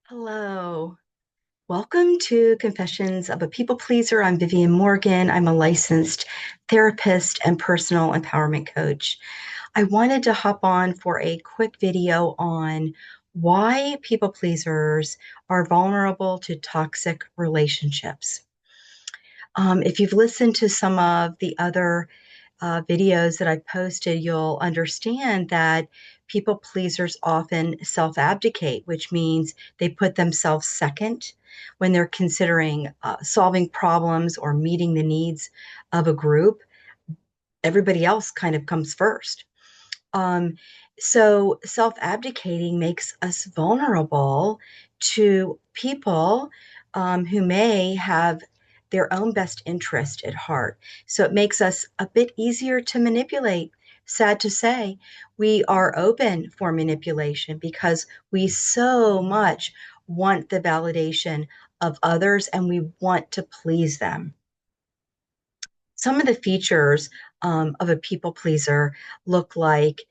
Hello. Welcome to Confessions of a People Pleaser. I'm Vivian Morgan. I'm a licensed therapist and personal empowerment coach. I wanted to hop on for a quick video on why people pleasers are vulnerable to toxic relationships. If you've listened to some of the other videos that I've posted, you'll understand that people pleasers often self abdicate, which means they put themselves second when they're considering solving problems or meeting the needs of a group. Everybody else kind of comes first. Um, so self abdicating makes us vulnerable to people who may have their own best interest at heart. So it makes us a bit easier to manipulate. Sad to say, we are open for manipulation because we so much want the validation of others and we want to please them. Some of the features of a people pleaser look like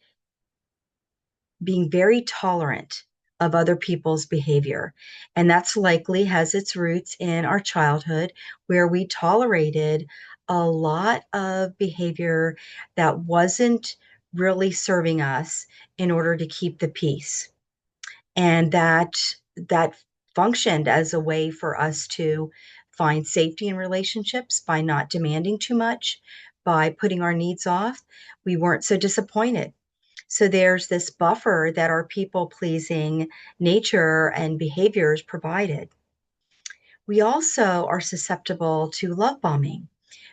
being very tolerant of other people's behavior. And that's likely has its roots in our childhood where we tolerated a lot of behavior that wasn't really serving us in order to keep the peace. And that functioned as a way for us to find safety in relationships by not demanding too much, by putting our needs off. We weren't so disappointed, so there's this buffer that our people pleasing nature and behaviors provided. We also are susceptible to love bombing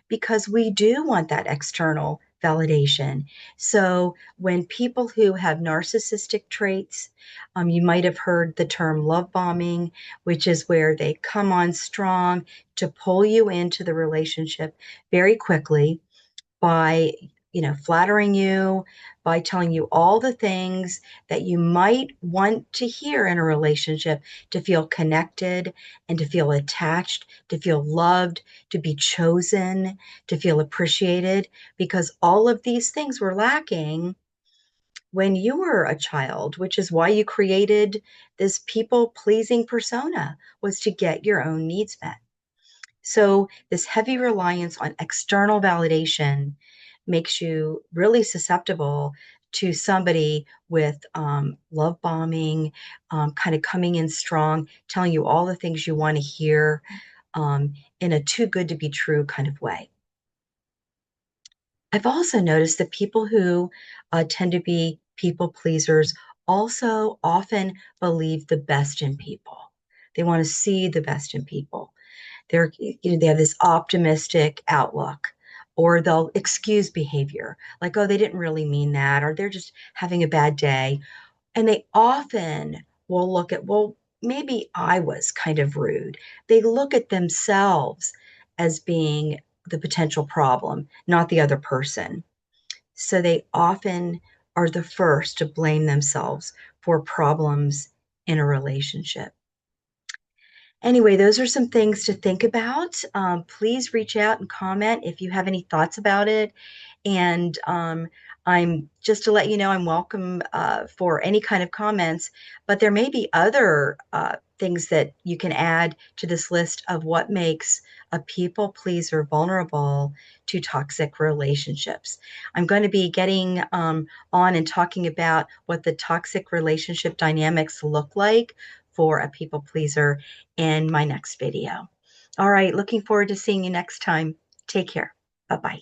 because we do want that external validation. So when people who have narcissistic traits, you might have heard the term love bombing, which is where they come on strong to pull you into the relationship very quickly by flattering you, by telling you all the things that you might want to hear in a relationship to feel connected and to feel attached, to feel loved, to be chosen, to feel appreciated, because all of these things were lacking when you were a child, which is why you created this people pleasing persona, was to get your own needs met. So this heavy reliance on external validation makes you really susceptible to somebody with love bombing, kind of coming in strong, telling you all the things you want to hear in a too good to be true kind of way. I've also noticed that people who tend to be people pleasers also often believe the best in people. They want to see the best in people. They have this optimistic outlook, or they'll excuse behavior like, oh, they didn't really mean that, or they're just having a bad day. And they often will look at, well, maybe I was kind of rude. They look at themselves as being the potential problem, not the other person. So they often are the first to blame themselves for problems in a relationship. Anyway, those are some things to think about. Please reach out and comment if you have any thoughts about it. And I'm just to let you know, I'm welcome for any kind of comments, but there may be other things that you can add to this list of what makes a people pleaser vulnerable to toxic relationships. I'm going to be getting on and talking about what the toxic relationship dynamics look like for a people pleaser in my next video. All right, looking forward to seeing you next time. Take care. Bye-bye.